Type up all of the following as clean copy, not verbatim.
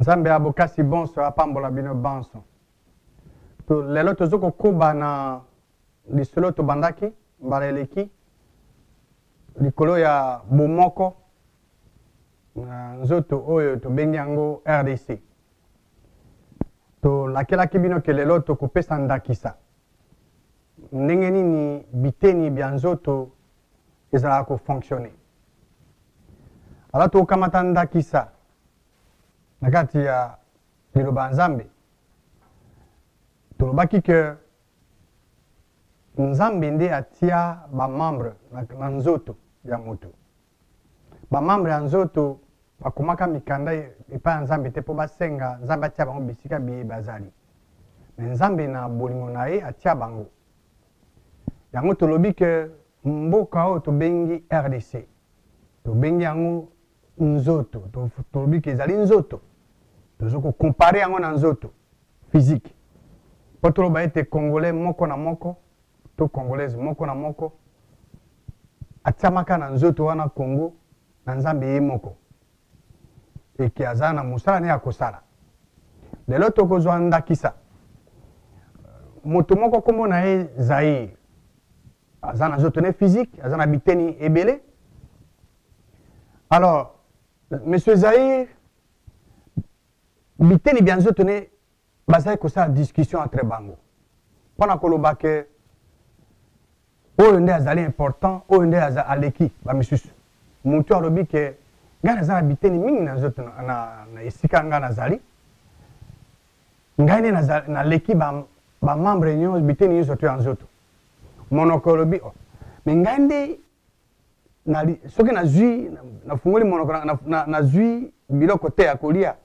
Nzambe abokasi bonso apambola bino banso. To lelo tozoko kuba na lisolo to bandaki mbala eleki likolo ya bomoko na nzoto oyo tobengi yango RDC. To lakelaki bino ke lelo tokopesa ndakisa ndenge nini biteni bya nzoto ezalaka kofonctionne. Ala tokamata ndakisa na kati ya liloba Nzambe tolobaki ke Nzambe nde atia bamembre na nzoto ya moto. Bamembre ya nzoto bakomaka mikanda epai ya Nzambe te mpo basenga Nzambe atia bango bisika biye bazali. Me Nzambe na bolingo na ye atia bango. Yango tolobi ke mboka oyo tobengi RDC. Tobengi yango nzoto. Tolobi ke ezali nzoto. Tozoko compare yango na nzoto physique. Po toloba ete Congolais moko na moko to Congolaise moko na moko atiamaka na nzoto wana Congo na Nzambe ye moko. Eki aza na mosala ne akosala. Lelo tokozwa ndakisa. Moto moko kombo na ye Zaïre. Aza na nzoto ne physique, aza na biteni ebele. Alors, Monsieur Zaïre, biteni bya nzoto ne bazali kosala discussion entre bango. Pona koloba ke oyo nde azali important, oyo nde aleki ba misusu. Mutu alobi ke ngai naza na biteni mingi na nzoto na esika ngai nazali. Ngai ne naleki ba membre nyonso biteni nyonso to ya nzoto. Monoko alobi me ngai nde soki nazwi nafungoli monoko nazwi biloko te ya kolia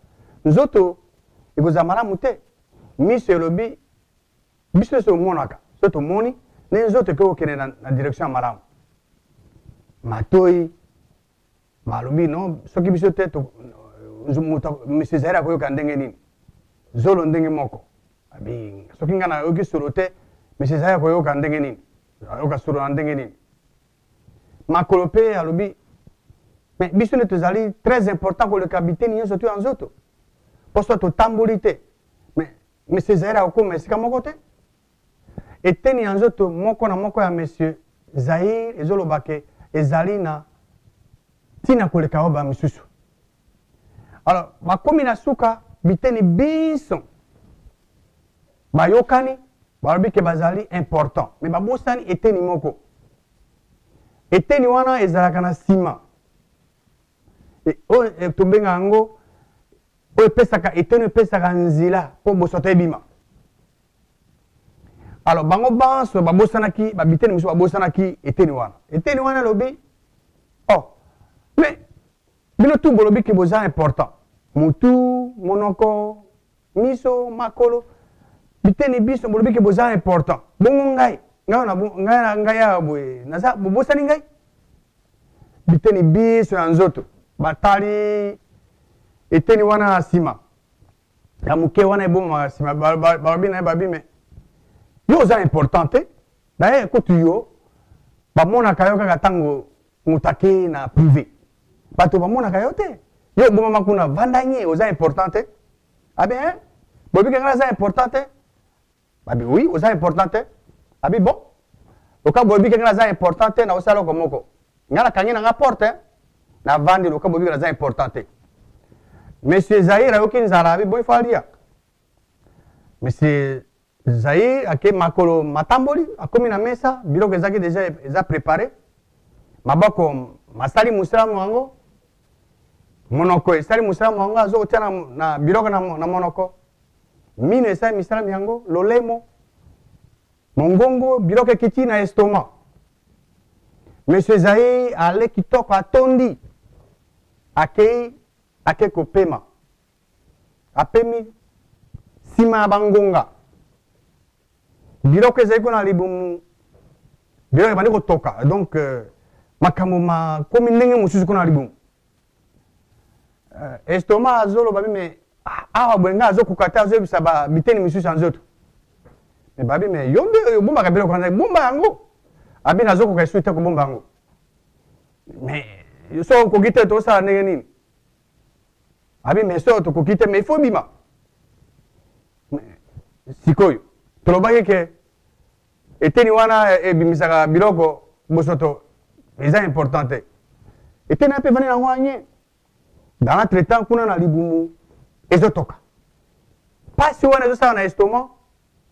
nzoto ekozala malamu te. Miso elobi biso nyonso omonaka so tomoni ne nzoto ekoki kokende na direction ya malamu. Matoi balobi no soki biso te Monsieur Zaïre akoyoka ndenge nini zolo ndenge moko soki ngai nayoki solo te Monsieur Zaïre akoyoka ndenge nini ayoka solo na ndenge nini. Makolo mpe alobi me biso nde tozali très important koleka biteni nyonso to ya nzoto mpo so totamboli te Monsieur Zaïre akokoma esika moko te. Eteni ya nzoto moko na moko ya Monsieur Zaïre ezoloba ke ezali na tina koleka oyo ba misusu. Alors bakomi na suka biteni biso bayokani balobi ke bazali important me babosani eteni moko. Eteni wana ezalaka na nsima oyo tobenga yango oyo epesaka eteni epesaka nzela mpo bosoto ebima. Alors bango banso babosanaki babiteni mosusu babosanaki eteni wana. Eteni wana lobi mais bino tu bolobi ke boza important mutu monoko miso makolo biteni biso bolobi ke boza important bongo ngai ya boye naza bobosani ngai biteni biso ya nzoto batali eteni wana na nsima ya moke wana eboma na nsima balobi na ye babi me yo oza important te daye kutu yo bamonaka yo kaka ntango moto ake na privé bato bamonaka yo te yo obomama kuna vandanye oza important te abi bolobi ke ngai aza important te babi oui oza important te abi bon loka bolobi ke ngai aza important te na osala eloko moko ngai nakangi na nga porte na vandi loka bolobi ke aza important te. Monsieur Zaïre ayoki nzala abi bon ifo alia. Monsieur Zaïre ake makolo matamboli akomi na mesa biloko ezaki deja eza préparé maboko masali musalamu yango monoko esali musalamu yango azokotia na biloko na monoko mino esali misalamu yango lolemo mongongo biloko ekiti na estomac. Monsieur Zaïre ale kitoko atondi ake kopema apemi nsima ya bangonga biloko ezali kuna libumu biloko ebandi kotoka donc makambo makomi ndenge mosusu kuna libumu. Estomac azoloba bime awa boye ngai azokoka te azoyebisa biteni misusu ya nzoto me babi me yo nde obombaka biloko wana bomba yango abi nazokoka esu te kobomba yango me so okoki te tosala ndenge nini Abi mais so to kokite mais il faut bima. Sikoyo. Tolobaki ke eteni wana ebimisaka biloko bosoto eza importante. Eteni ape vani na ngwanye. Dans l'entretemps kuna na libumu ezotoka. Pasi wana ezosala na estomac,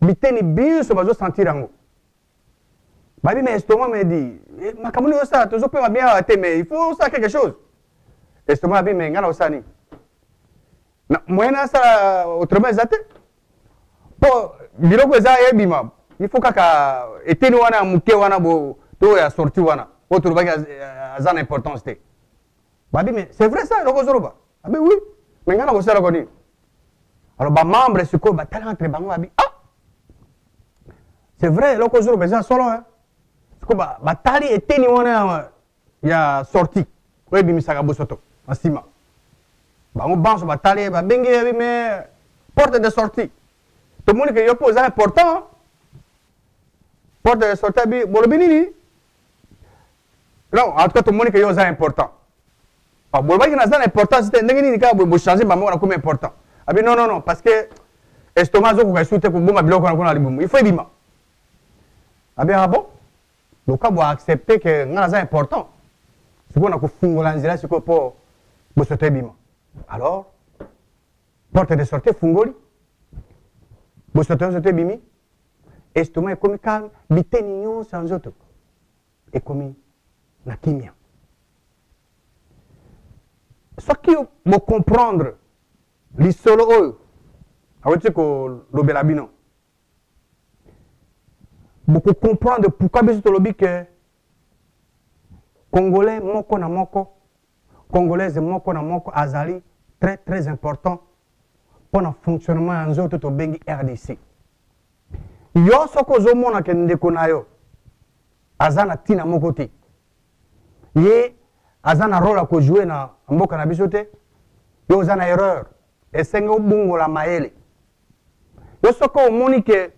biteni biso bazo sentir yango. Babi mais estomac me dit makambo ni osala tozopema bien te mais il faut ça quelque chose. Estomac abi mais ngana osani. Na moyena ça autrement ezate. Po biloko eza ebima. Il faut kaka eteni wana muke wana bo to ya sorti wana. Autre bagi azana importance te. Babi mais c'est vrai ça loko zoroba. Abi oui. Mais ngana osala koni. Alors ba membre ce ko ba tala entre bango abi ah. C'est vrai loko zoroba eza solo hein. Ce ba tali eteni wana ya sorti. Oyebi misaka bosoto asima. Bango banso ba tali ba bengi abi mais porte de sortie. Tout le monde qui est opposé est important. Porte de sortie, bolobini. Non, en tout cas, tout le monde qui est important. Bolobini qui est important, c'est un déguisé qui a changé, mais on comme important. Non, non, non, parce que l'estomac, il faut que je bon, il faut bima. Ah bon? Donc, on va accepter que c'est important. Ce qu'on a fait fungolanzila, c'est pour sortir bima. Alors, porte de sortie, fungoli. Bosoto nzoto bimi estomac ekomi calme biteni nyonso nzoto ekomi na kimia soki bo comprendre lisolo oyo awoti ko lobela bino beaucoup comprendre pourquoi biso tolobi que congolais moko na moko congolaise moko na moko azali très très important pour le fonctionnement en zone to bengi RDC. Yo soko zo mona ke ndeko na yo azana tina moko te. Ye azana rôle ko jouer na mboka na biso te. Yo azana erreur. Esengo bungo la maele. Yo soko omoni ke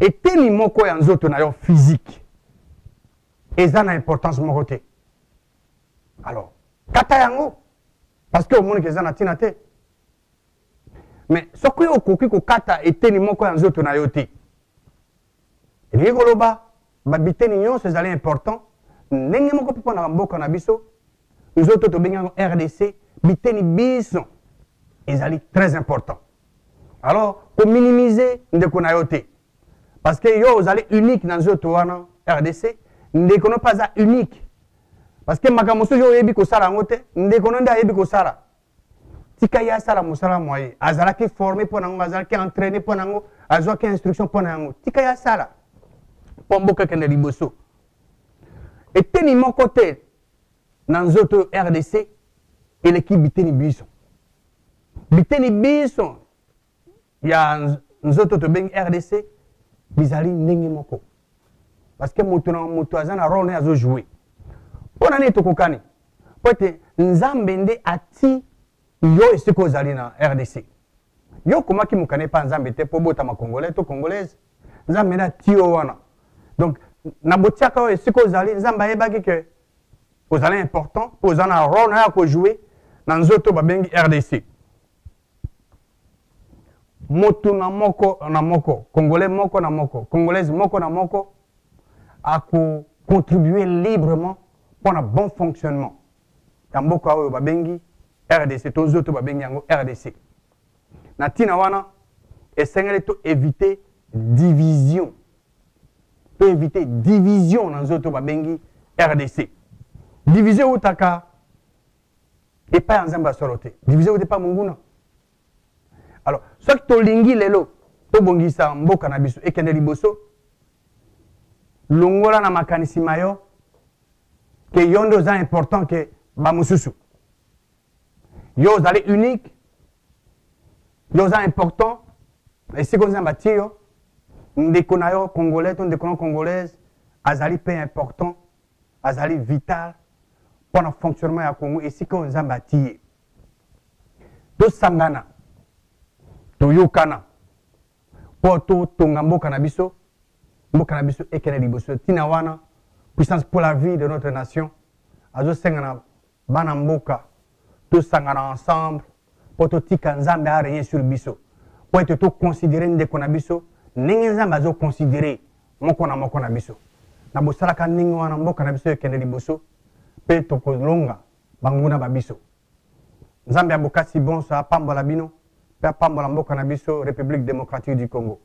eteni moko ya nzoto na yo physique. Ezana importance moko te. Alors, kata yango parce que omoni ke ezana tina te. Mais ce que vous avez kata eteni moko ya nzoto na yo te. Elingi koloba ba biteni nyonso ezali important ndenge moko mpo na mboka na biso nzoto to benga RDC biteni biso ezali très important. Alors pour minimiser ndeko na yo te parce que yo ezali unique dans nzoto wana RDC ndeko no pas unique parce que makambo so yo yebi ko sala ngote ndeko no nda yebi ko sala. Tika ya sala musala moye azalaki formé pour nango azalaki entraîné pour nango azwaki instruction pour nango tika ya sala pomboka kende liboso eteni moko te na nzoto RDC et l'équipe biteni biso ya nzoto to bengi RDC bizali ndenge moko parce que mutu azana rôle azo jouer pona ne tokokani pote nzambe nde ati yo esiko ozali na RDC. Yo komaki mukane pa nzambe te po bota ma congolais to congolaise. Nzambe na tio wana. Donc na botiaka yo esiko ozali nzambe ayebaki ke ozali important po ozana rôle na ko jouer na nzoto babengi RDC. Motu na moko, congolais moko na moko, congolaise moko na moko a contribuer librement pour un bon fonctionnement. Ya mboka oyo babengi RDC, tous autres babengi yango RDC. Na tina wana, essayez de éviter division. Pour éviter division dans autres babengi RDC. Division ou taka et pas en zamba sorote. Division ou pas munguna. Alors, ce qui to lingi lelo, to bongisa mboka na biso ekende liboso. Longola na makanisi mayo que yondo za important que ba mususu. Yo zali unique, yo za important, et si vous avez yo, ndeko na yo congolais, ton ndeko congolaise, azali peu important, azali vital pour le fonctionnement ya Congo, et si vous avez bâti, to sangana, to yokana, pour to tongambo kanabiso, mbo kanabiso ekene liboso, tina wana, puissance pour la vie de notre nation, azo sangana bana mboka, tous sangana ensemble pour tout tika nzambe a régner sur biso pour être tout considéré ndeko na biso ndenge nzambe azo considéré moko na biso na bosalaka ndenge wana mboka na biso ekende liboso pe tokolonga banguna babiso nzambe abokasi bonso apambola bino pe apambola mboka na biso République démocratique du Congo.